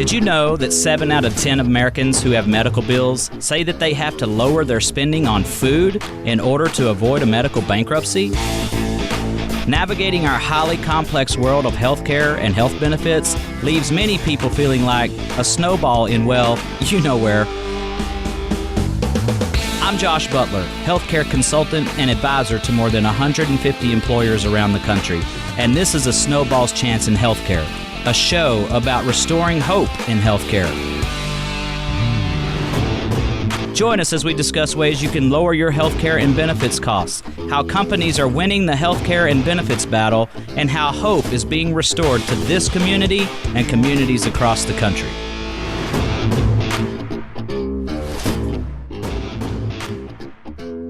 Did you know that 7 out of 10 Americans who have medical bills say that they have to lower their spending on food in order to avoid a medical bankruptcy? Navigating our highly complex world of healthcare and health benefits leaves many people feeling like a snowball in, well, you know where. I'm Josh Butler, healthcare consultant and advisor to more than 150 employers around the country, and this is A Snowball's Chance in Healthcare, a show about restoring hope in healthcare. Join us as we discuss ways you can lower your healthcare and benefits costs, how companies are winning the healthcare and benefits battle, and how hope is being restored to this community and communities across the country.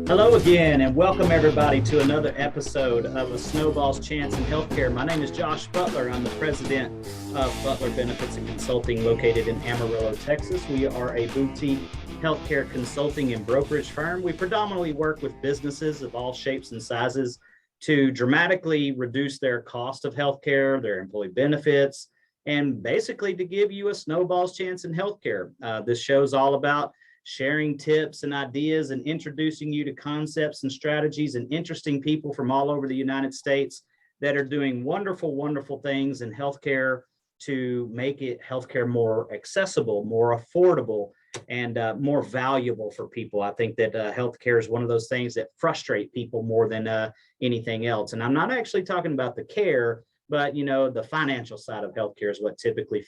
Hello again, and welcome everybody to another episode of A Snowball's Chance in Healthcare. My name is Josh Butler. I'm the president of Butler Benefits and Consulting located in Amarillo, Texas. We are a boutique healthcare consulting and brokerage firm. We predominantly work with businesses of all shapes and sizes to dramatically reduce their cost of healthcare, their employee benefits, and basically to give you a snowball's chance in healthcare. This show is all about sharing tips and ideas and introducing you to concepts and strategies and interesting people from all over the United States that are doing wonderful, wonderful things in healthcare to make it healthcare more accessible, more affordable, and more valuable for people. I think that healthcare is one of those things that frustrate people more than anything else. And I'm not actually talking about the care, but the financial side of healthcare is what typically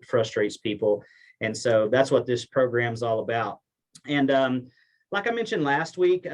frustrates people. And so that's what this program is all about. And like I mentioned last week,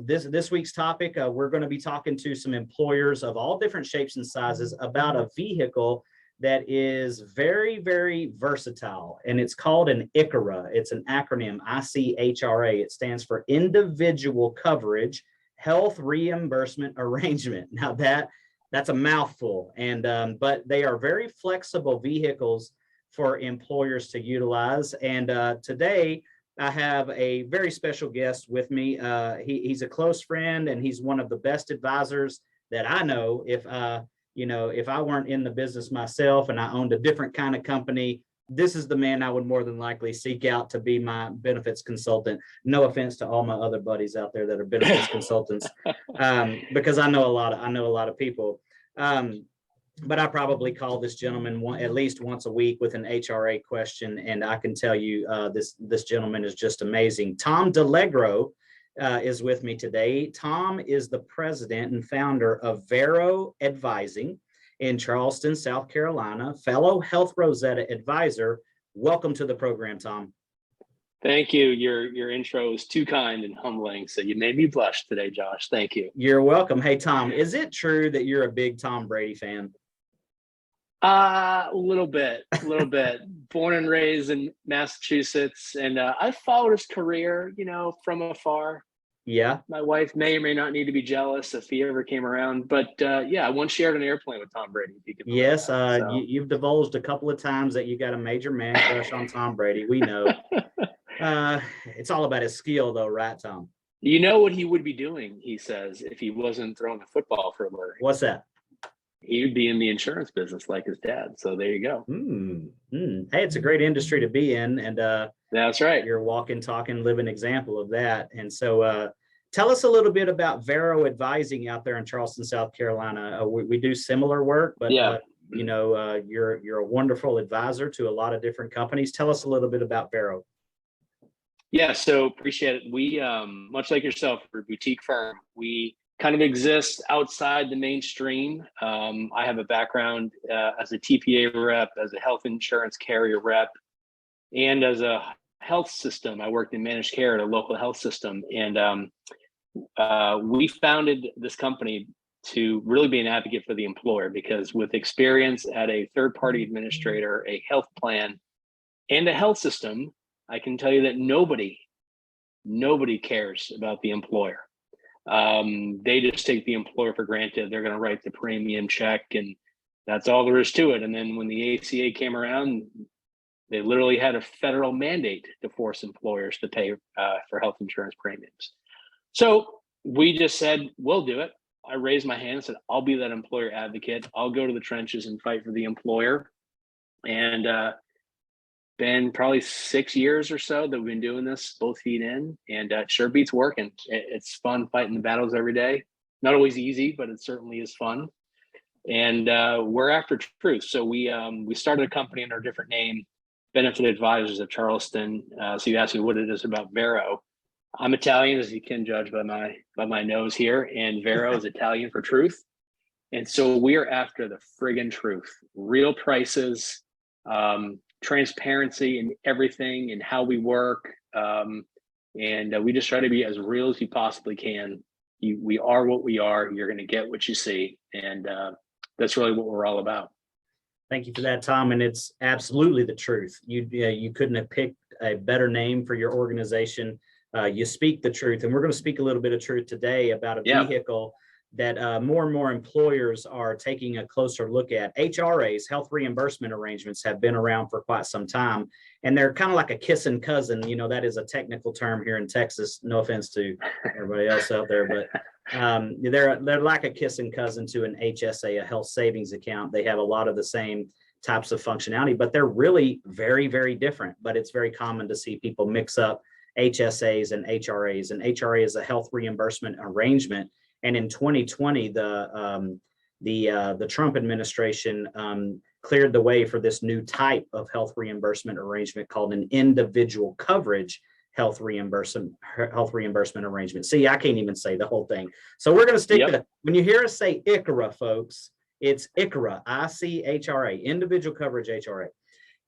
this week's topic, we're going to be talking to some employers of all different shapes and sizes about a vehicle that is very, very versatile. And it's called an ICHRA. It's an acronym, ICHRA. It stands for Individual Coverage Health Reimbursement Arrangement. Now that's a mouthful, and but they are very flexible vehicles for employers to utilize. And today I have a very special guest with me. He's a close friend, and he's one of the best advisors that I know. If I weren't in the business myself and I owned a different kind of company, this is the man I would more than likely seek out to be my benefits consultant. No offense to all my other buddies out there that are benefits consultants, because I know a lot of people. But I probably call this gentleman at least once a week with an HRA question, and I can tell you this gentleman is just amazing. Tom DiLiegro is with me today. Tom is the president and founder of Vero Advising in Charleston, South Carolina, fellow Health Rosetta advisor. Welcome to the program, Tom. Thank you. Your intro is too kind and humbling, so you made me blush today, Josh. Thank you. You're welcome. Hey, Tom, is it true that you're a big Tom Brady fan? A little bit. Born and raised in Massachusetts, and I followed his career, from afar. Yeah. My wife may or may not need to be jealous if he ever came around, but I once shared an airplane with Tom Brady. If you can yes, you've divulged a couple of times that you got a major man crush on Tom Brady. We know. It's all about his skill, though, right, Tom? You know what he would be doing, he says, if he wasn't throwing a football for a living. What's that? He'd be in the insurance business like his dad. So there you go. Hey, it's a great industry to be in. And that's right. You're a walking, talking, living example of that. And so tell us a little bit about Vero Advising out there in Charleston, South Carolina. We do similar work, but you're a wonderful advisor to a lot of different companies. Tell us a little bit about Vero. Yeah, so appreciate it. We, much like yourself, we're a boutique firm. We kind of exist outside the mainstream. I have a background as a TPA rep, as a health insurance carrier rep, and as a health system. I worked in managed care at a local health system. And we founded this company to really be an advocate for the employer, because with experience at a third-party administrator, a health plan, and a health system, I can tell you that nobody cares about the employer. They just take the employer for granted. They're going to write the premium check, and that's all there is to it. And then when the ACA came around, they literally had a federal mandate to force employers to pay for health insurance premiums. So we just said, we'll do it. I raised my hand and said, I'll be that employer advocate. I'll go to the trenches and fight for the employer. And been probably 6 years or so that we've been doing this both feet in, and it sure beats working. It's fun fighting the battles every day. Not always easy, but it certainly is fun. And we're after truth. So we started a company under a different name, Benefit Advisors of Charleston. So you asked me what it is about Vero. I'm Italian, as you can judge by my nose here, and Vero is Italian for truth. And so we are after the friggin' truth, real prices, transparency in everything and how we work. And we just try to be as real as you possibly can. We are what we are. You're going to get what you see. And that's really what we're all about. Thank you for that, Tom. And it's absolutely the truth. You couldn't have picked a better name for your organization. You speak the truth. And we're going to speak a little bit of truth today about a vehicle that more and more employers are taking a closer look at. HRAs, health reimbursement arrangements, have been around for quite some time, and they're kind of like a kissing cousin. You know, that is a technical term here in Texas. No offense to everybody else out there, but they're like a kissing cousin to an HSA, a health savings account. They have a lot of the same types of functionality, but they're really very, very different. But it's very common to see people mix up HSAs and HRAs, and HRA is a health reimbursement arrangement. And in 2020, the Trump administration cleared the way for this new type of health reimbursement arrangement called an individual coverage health reimbursement arrangement. See, I can't even say the whole thing. So we're going to stick to, when you hear us say ICHRA, folks, it's ICHRA, ICHRA, individual coverage HRA.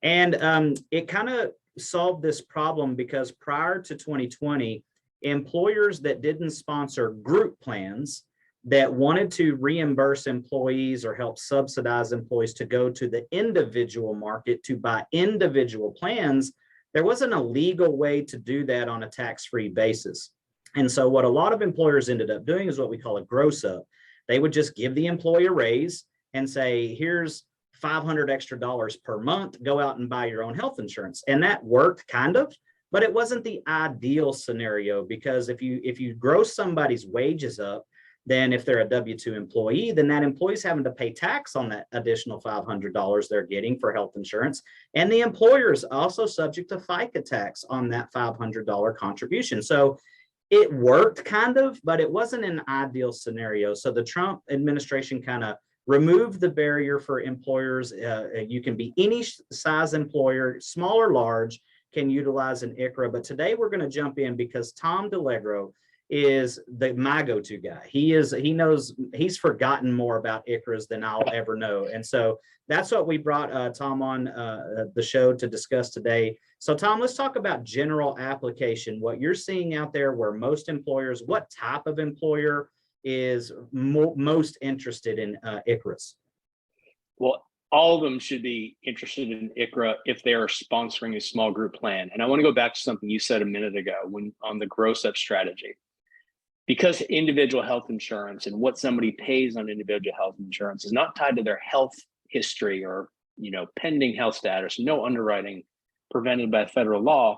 And it kind of solved this problem because prior to 2020, employers that didn't sponsor group plans that wanted to reimburse employees or help subsidize employees to go to the individual market to buy individual plans, there wasn't a legal way to do that on a tax-free basis. And so what a lot of employers ended up doing is what we call a gross up. They would just give the employee a raise and say, here's $500 extra per month, go out and buy your own health insurance. And that worked kind of, but it wasn't the ideal scenario, because if you gross somebody's wages up, then if they're a W-2 employee, then that employee's having to pay tax on that additional $500 they're getting for health insurance. And the employer is also subject to FICA tax on that $500 contribution. So it worked kind of, but it wasn't an ideal scenario. So the Trump administration kind of removed the barrier for employers. You can be any size employer, small or large, can utilize an ICHRA. But today we're going to jump in because Tom DiLiegro is my go-to guy. He's forgotten more about ICHRAs than I'll ever know. And so that's what we brought Tom on the show to discuss today. So Tom, let's talk about general application, what you're seeing out there where most employers, what type of employer is most interested in ICHRAs? Well, all of them should be interested in ICHRA if they are sponsoring a small group plan. And I want to go back to something you said a minute ago on the gross up strategy. Because individual health insurance and what somebody pays on individual health insurance is not tied to their health history or, pending health status, no underwriting prevented by federal law.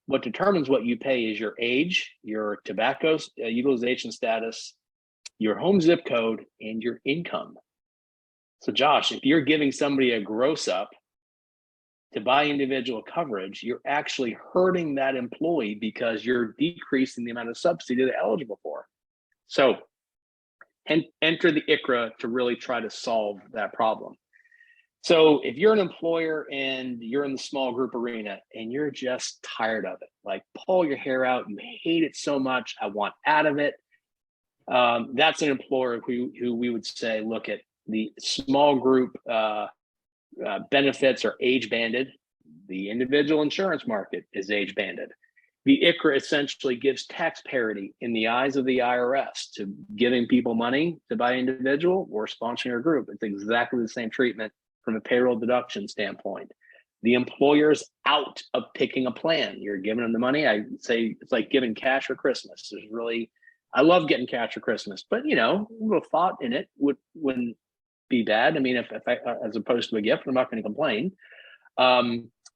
What determines what you pay is your age, your tobacco utilization status, your home zip code, and your income. So Josh, if you're giving somebody a gross up to buy individual coverage, you're actually hurting that employee because you're decreasing the amount of subsidy they're eligible for. So enter the ICHRA to really try to solve that problem. So if you're an employer and you're in the small group arena and you're just tired of it, like pull your hair out, you hate it so much, I want out of it. That's an employer who we would say, look at the small group benefits are age banded. The individual insurance market is age banded. The ICHRA essentially gives tax parity in the eyes of the IRS to giving people money to buy individual or sponsoring a group. It's exactly the same treatment from a payroll deduction standpoint. The employer's out of picking a plan. You're giving them the money. I say it's like giving cash for Christmas. I love getting cash for Christmas, but a little thought in it wouldn't be bad. I mean, if I, as opposed to a gift, I'm not going to complain.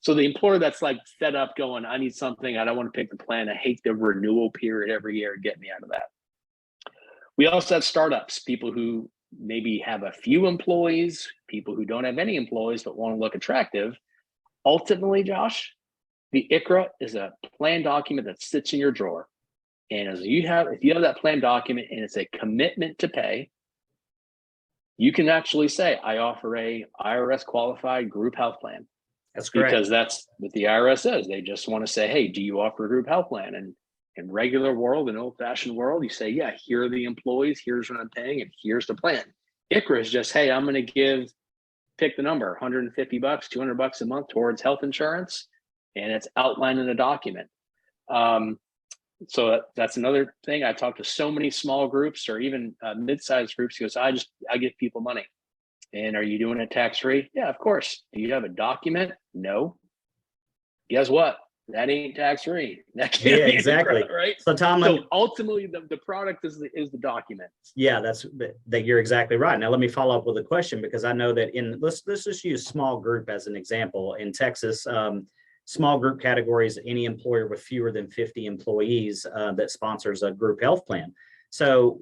So the employer that's like fed up going, I need something, I don't want to pick the plan, I hate the renewal period every year, get me out of that. We also have startups, people who maybe have a few employees, people who don't have any employees but want to look attractive. ultimately, Josh, the ICHRA is a plan document that sits in your drawer. And if you have that plan document and it's a commitment to pay, you can actually say, I offer a IRS qualified group health plan. That's correct. Because that's what the IRS says. They just want to say, hey, do you offer a group health plan? And in regular world, in old-fashioned world, you say, yeah, here are the employees, here's what I'm paying, and here's the plan. ICHRA is just, hey, I'm going to pick the number, $150, $200 a month towards health insurance, and it's outlined in a document. So that's another thing. I talk to so many small groups or even mid-sized groups because I give people money. And are you doing it tax-free? Yeah, of course. Do you have a document? No. Guess what? That ain't tax-free. That Yeah, exactly. Right. So Tom, so ultimately the product is the document. Yeah, that you're exactly right. Now let me follow up with a question, because I know that let's just use small group as an example. In Texas, small group categories, any employer with fewer than 50 employees that sponsors a group health plan. So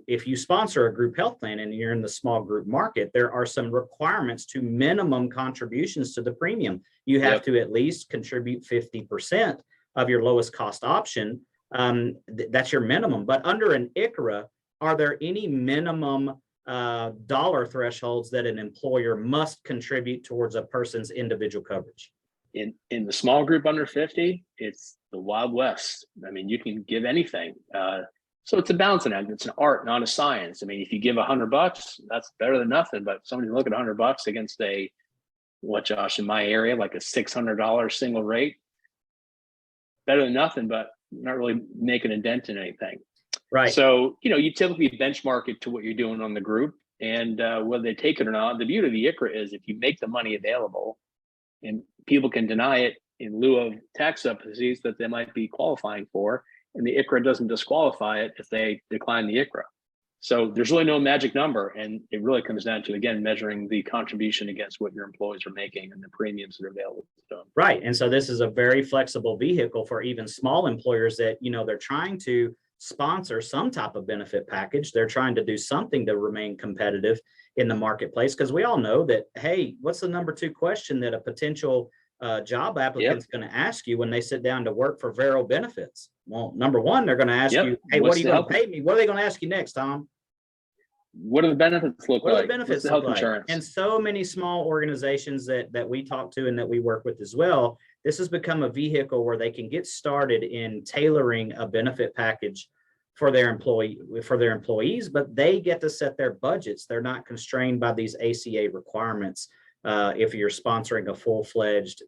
if you sponsor a group health plan and you're in the small group market, there are some requirements to minimum contributions to the premium. You have to at least contribute 50% of your lowest cost option. That's your minimum. But under an ICHRA, are there any minimum dollar thresholds that an employer must contribute towards a person's individual coverage? In the small group under 50, it's the Wild West. I mean, you can give anything. So it's a balancing act. It's an art, not a science. I mean, if you give $100, that's better than nothing. But somebody look at $100 against Josh, in my area, like a $600 single rate, better than nothing, but not really making a dent in anything. Right. So, you typically benchmark it to what you're doing on the group and whether they take it or not. The beauty of the ICHRA is if you make the money available and people can deny it in lieu of tax subsidies that they might be qualifying for, and the ICHRA doesn't disqualify it if they decline the ICHRA. So there's really no magic number, and it really comes down to, again, measuring the contribution against what your employees are making and the premiums that are available to them. Right. And so this is a very flexible vehicle for even small employers that, they're trying to sponsor some type of benefit package. They're trying to do something to remain competitive in the marketplace, because we all know that, hey, what's the number 2 question that a potential job applicant's going to ask you when they sit down to work for Vero benefits? Well, number 1, they're going to ask you, hey, what are you going to pay me? What are they going to ask you next, Tom? What do the benefits look like? What do the benefits look like? And so many small organizations that we talk to and that we work with as well, this has become a vehicle where they can get started in tailoring a benefit package for their employees, but they get to set their budgets. They're not constrained by these ACA requirements if you're sponsoring a full-fledged,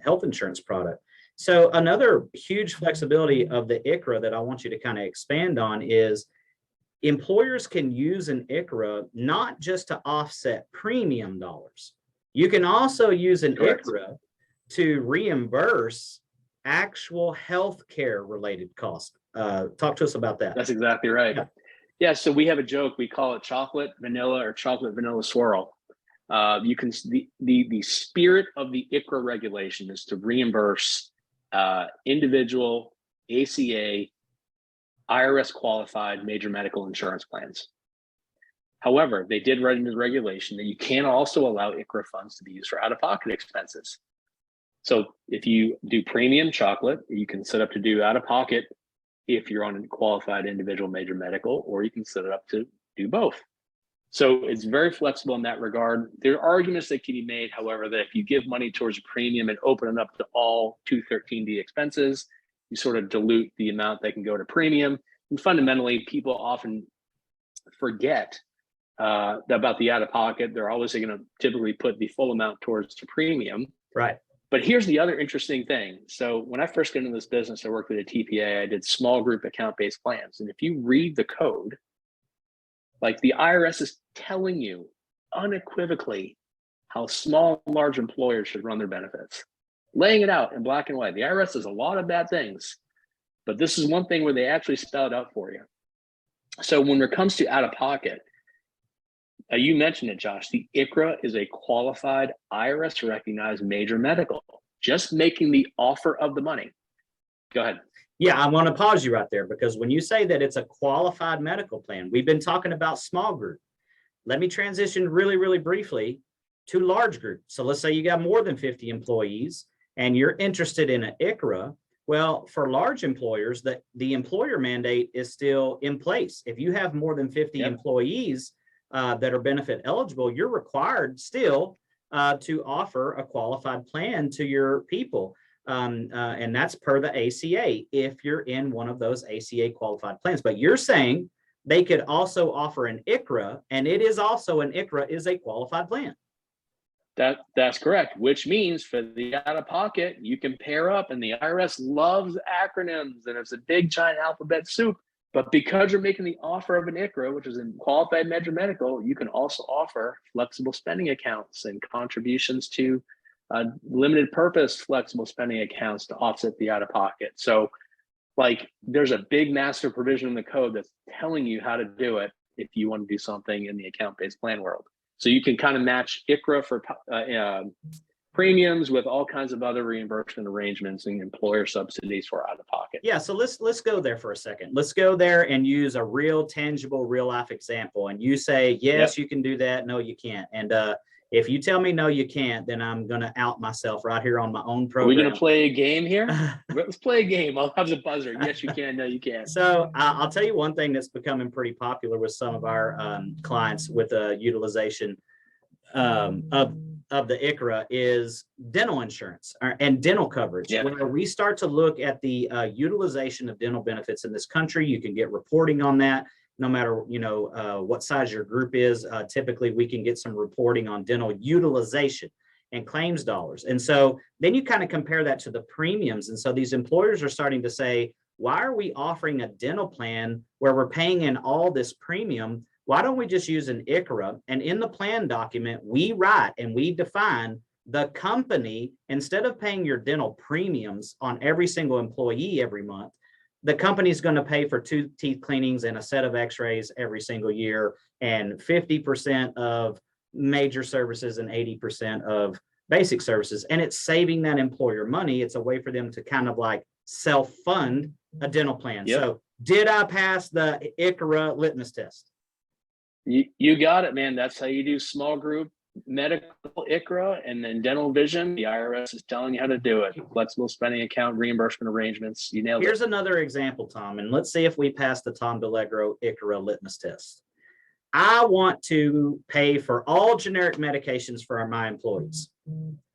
health insurance product. So another huge flexibility of the ICHRA that I want you to kind of expand on is employers can use an ICHRA not just to offset premium dollars. You can also use an ICHRA to reimburse actual healthcare related costs. Talk to us about that. That's exactly right. Yeah. So we have a joke. We call it chocolate vanilla or chocolate vanilla swirl. The spirit of the ICHRA regulation is to reimburse individual ACA IRS qualified major medical insurance plans. However, they did write into the regulation that you can also allow ICHRA funds to be used for out-of-pocket expenses. So if you do premium chocolate, you can set up to do out-of-pocket if you're on a qualified individual major medical, or you can set it up to do both. So it's very flexible in that regard. There are arguments that can be made, however, that if you give money towards a premium and open it up to all 213D expenses, you sort of dilute the amount that can go to premium. And fundamentally, people often forget about the out-of-pocket. They're always going to typically put the full amount towards the premium. Right. But here's the other interesting thing. So when I first got into this business, I worked with a TPA. I did small group account-based plans. And if you read the code, like the IRS is telling you unequivocally how small and large employers should run their benefits, laying it out in black and white. The IRS does a lot of bad things, but this is one thing where they actually spell it out for you. So when it comes to out-of-pocket, you mentioned it, Josh, the ICHRA is a qualified IRS recognized major medical, just making the offer of the money. Go ahead. Yeah, I want to pause you right there, because when you say that it's a qualified medical plan, we've been talking about small group. Let me transition really, really briefly. to large groups. So let's say you got more than 50 employees and you're interested in an ICHRA. Well, for large employers, the employer mandate is still in place. If you have more than 50 employees that are benefit eligible, you're required still to offer a qualified plan to your people. And that's per the ACA if you're in one of those ACA qualified plans. But you're saying they could also offer an ICHRA, and it is also an ICHRA is a qualified plan. That's correct, which means for the out-of-pocket, you can pair up, and the IRS loves acronyms, and it's a big giant alphabet soup. But because you're making the offer of an ICHRA, which is a qualified measure medical, you can also offer flexible spending accounts and contributions to limited purpose flexible spending accounts to offset the out-of-pocket. So like there's a big master provision in the code that's telling you how to do it if you want to do something in the account-based plan world. So you can kind of match ICHRA for premiums with all kinds of other reimbursement arrangements and employer subsidies for out-of-pocket. Yeah, so let's go there for a second. Let's go there and use a real tangible, real life example. And you say, yes, you can do that. No, you can't. And if you tell me no, you can't, then I'm going to out myself right here on my own program. Are we going to play a game here? Let's play a game. I'll have the buzzer. Yes, you can. No, you can't. So I'll tell you one thing that's becoming pretty popular with some of our clients with utilization of the ICHRA is dental insurance and dental coverage. Yeah. Where we start to look at the utilization of dental benefits in this country. You can get reporting on that. No matter, what size your group is, typically we can get some reporting on dental utilization and claims dollars. And so then you kind of compare that to the premiums. And so these employers are starting to say, why are we offering a dental plan where we're paying in all this premium? Why don't we just use an ICHRA? And in the plan document, we write and we define the company, instead of paying your dental premiums on every single employee every month, the company's going to pay for 2 teeth cleanings and a set of x-rays every single year, and 50% of major services and 80% of basic services. And it's saving that employer money. It's a way for them to kind of like self-fund a dental plan. Yep. So did I pass the ICHRA litmus test? You got it, man. That's how you do small group medical ICHRA, and then dental vision. The IRS is telling you how to do it. Flexible spending account, reimbursement arrangements. You nailed it. Here's another example, Tom, and let's see if we pass the Tom DiLiegro ICHRA litmus test. I want to pay for all generic medications for my employees.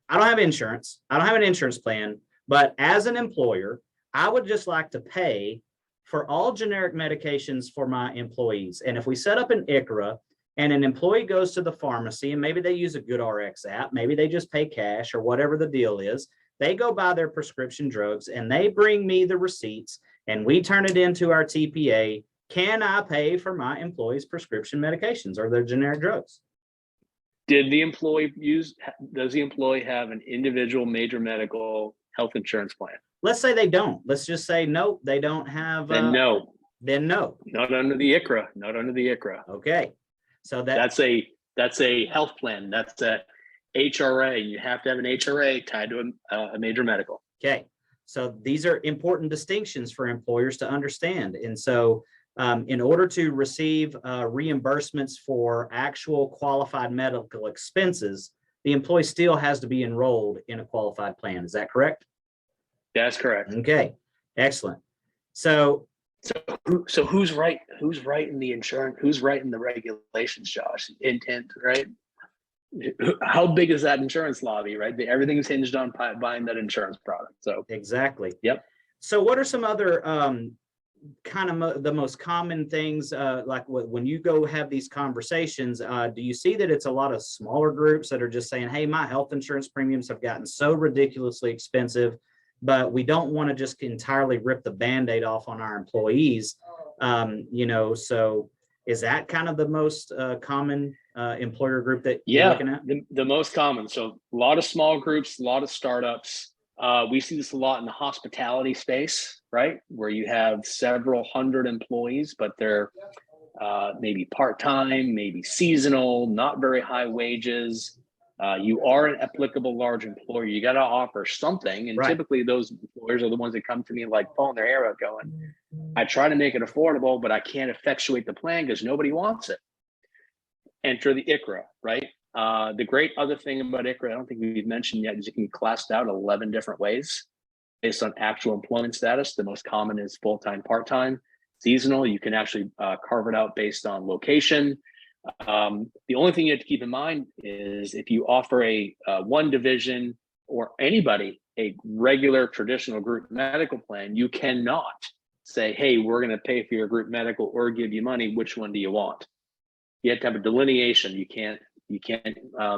I don't have insurance. I don't have an insurance plan, but as an employer, I would just like to pay for all generic medications for my employees. And if we set up an ICHRA, and an employee goes to the pharmacy and maybe they use a GoodRx app, maybe they just pay cash or whatever the deal is, they go buy their prescription drugs and they bring me the receipts and we turn it into our TPA. Can I pay for my employees' prescription medications or their generic drugs? Does the employee have an individual major medical health insurance plan? Let's say they don't. Let's just say, nope, they don't have. Then no. Then no. Not under the ICHRA. Not under the ICHRA. Okay. So that's a health plan. That's a HRA. You have to have an HRA tied to a major medical. Okay. So these are important distinctions for employers to understand. And so in order to receive reimbursements for actual qualified medical expenses, the employee still has to be enrolled in a qualified plan. Is that correct? That's correct. Okay. Excellent. So who's right? Who's writing the insurance? Who's writing the regulations, Josh? Intent, right? How big is that insurance lobby, right? Everything's hinged on buying that insurance product. So exactly. Yep. So what are some other kind of the most common things, like when you go have these conversations, do you see that it's a lot of smaller groups that are just saying, hey, my health insurance premiums have gotten so ridiculously expensive, but we don't want to just entirely rip the Band-Aid off on our employees. So is that kind of the most common employer group that you're looking at? The most common. So a lot of small groups, a lot of startups. We see this a lot in the hospitality space, right? Where you have several hundred employees, but they're maybe part-time, maybe seasonal, not very high wages. You are an applicable large employer. You got to offer something. And typically those employers are the ones that come to me like pulling their hair out going, I try to make it affordable, but I can't effectuate the plan because nobody wants it. Enter the ICHRA, right? The great other thing about ICHRA, I don't think we've mentioned yet, is it can be classed out 11 different ways based on actual employment status. The most common is full-time, part-time, seasonal. You can actually carve it out based on location. The only thing you have to keep in mind is if you offer a one division or anybody a regular traditional group medical plan, you cannot say, hey, we're going to pay for your group medical or give you money. Which one do you want? You have to have a delineation. You can't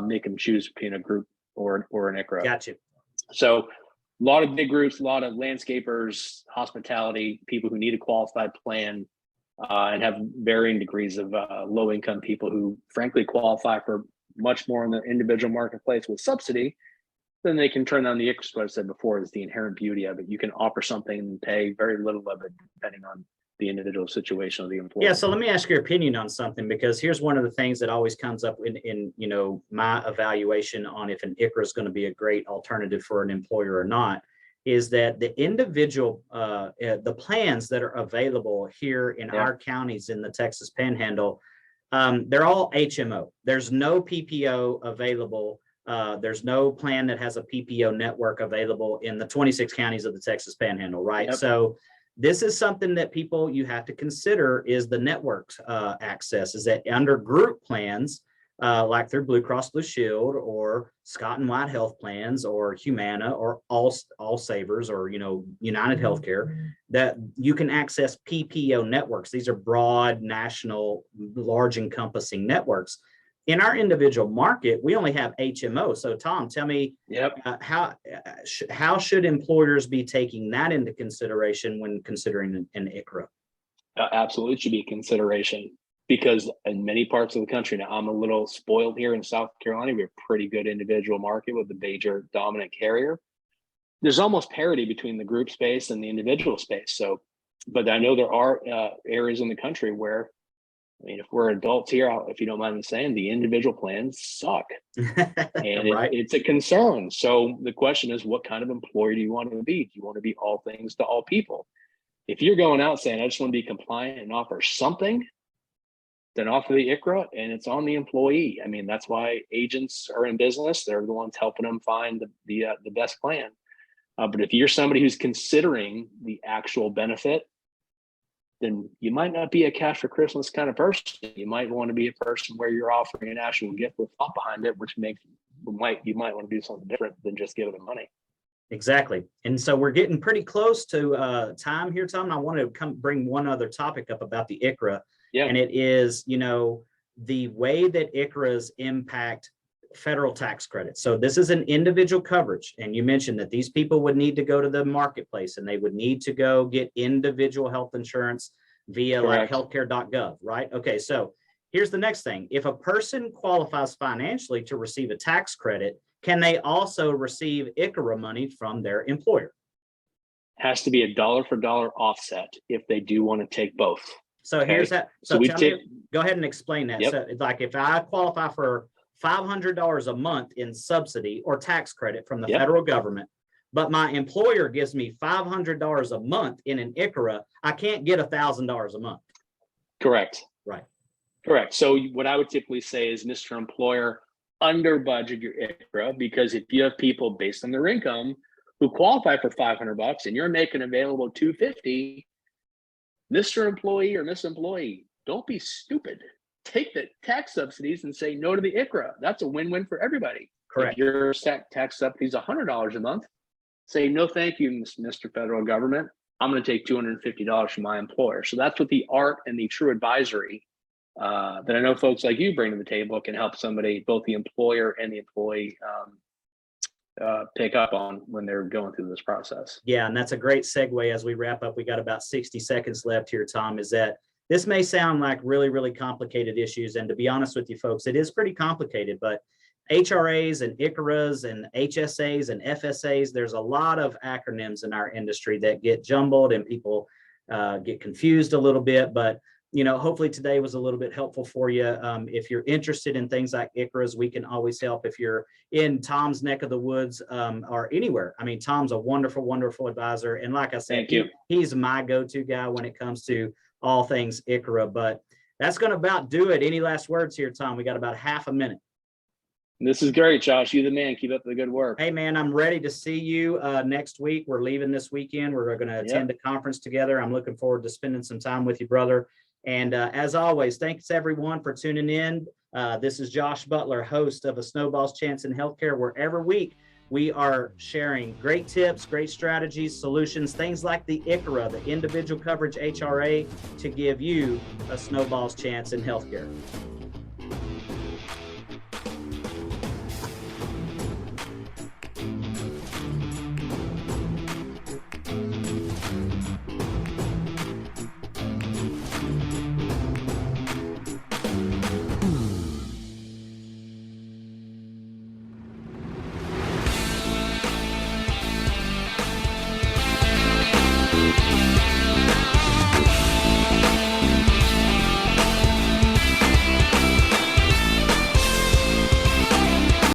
make them choose between a group or an ICHRA. Gotcha. So a lot of big groups, a lot of landscapers, hospitality, people who need a qualified plan, and have varying degrees of low income people who frankly qualify for much more in the individual marketplace with subsidy. Then they can turn on the ICHRA. What I said before is the inherent beauty of it. You can offer something and pay very little of it depending on the individual situation of the employee. Yeah, so let me ask your opinion on something, because here's one of the things that always comes up in my evaluation on if an ICHRA is going to be a great alternative for an employer or not, is that the individual the plans that are available here in our counties in the Texas Panhandle, they're all HMO. There's no PPO available. There's no plan that has a PPO network available in the 26 counties of the Texas Panhandle, right? Yep. So this is something that you have to consider is the network access, is that under group plans, like through Blue Cross Blue Shield or Scott and White Health Plans or Humana or All Savers or, United Healthcare, that you can access PPO networks. These are broad, national, large encompassing networks. In our individual market, we only have HMO. So Tom, tell me, how should employers be taking that into consideration when considering an ICHRA? Absolutely should be a consideration, because in many parts of the country, now I'm a little spoiled here in South Carolina, we have a pretty good individual market with the major dominant carrier. There's almost parity between the group space and the individual space. So, but I know there are areas in the country where, if we're adults here, if you don't mind me saying, the individual plans suck. And right. It's a concern. So the question is, what kind of employer do you want to be? Do you want to be all things to all people? If you're going out saying, I just want to be compliant and offer something, then offer the ICHRA, and it's on the employee. I mean, that's why agents are in business. They're the ones helping them find the best plan. But if you're somebody who's considering the actual benefit, then you might not be a cash for Christmas kind of person. You might want to be a person where you're offering an actual gift with thought behind it, which you might want to do something different than just giving them money. Exactly. And so we're getting pretty close to time here, Tom. And I want to bring one other topic up about the ICHRA. Yeah. And it is, the way that ICHRAs impact federal tax credits. So this is an individual coverage. And you mentioned that these people would need to go to the marketplace and they would need to go get individual health insurance via Correct. like healthcare.gov, right? Okay, so here's the next thing. If a person qualifies financially to receive a tax credit, can they also receive ICHRA money from their employer? Has to be a dollar for dollar offset if they do want to take both. So okay. Here's that. So go ahead and explain that. Yep. So it's like if I qualify for $500 a month in subsidy or tax credit from the federal government, but my employer gives me $500 a month in an ICHRA, I can't get $1,000 a month. Correct. Right. Correct. So what I would typically say is, Mr. Employer, under budget your ICHRA, because if you have people based on their income who qualify for $500 and you're making available $250, Mr. Employee or Miss Employee, don't be stupid. Take the tax subsidies and say no to the ICHRA. That's a win-win for everybody. Correct. If your tax subsidy is $100 a month, say no thank you, Mr. Federal Government. I'm going to take $250 from my employer. So that's what the art and the true advisory that I know folks like you bring to the table can help somebody, both the employer and the employee, pick up on when they're going through this process. Yeah, and that's a great segue as we wrap up. We got about 60 seconds left here, Tom, is that this may sound like really, really complicated issues. And to be honest with you folks, it is pretty complicated, but HRAs and ICHRAs and HSAs and FSAs, there's a lot of acronyms in our industry that get jumbled and people get confused a little bit. But, hopefully today was a little bit helpful for you. If you're interested in things like ICHRAs, we can always help. If you're in Tom's neck of the woods or anywhere, I mean, Tom's a wonderful, wonderful advisor. And like I said, he's my go-to guy when it comes to all things ICHRA. But that's going to about do it. Any last words here, Tom? We got about half a minute. This is great, Josh. You the man. Keep up the good work. Hey, man, I'm ready to see you next week. We're leaving this weekend. We're going to attend a conference together. I'm looking forward to spending some time with you, brother. And as always, thanks everyone for tuning in. This is Josh Butler, host of A Snowball's Chance in Healthcare, where every week we are sharing great tips, great strategies, solutions, things like the ICHRA, the Individual Coverage HRA, to give you a snowball's chance in healthcare.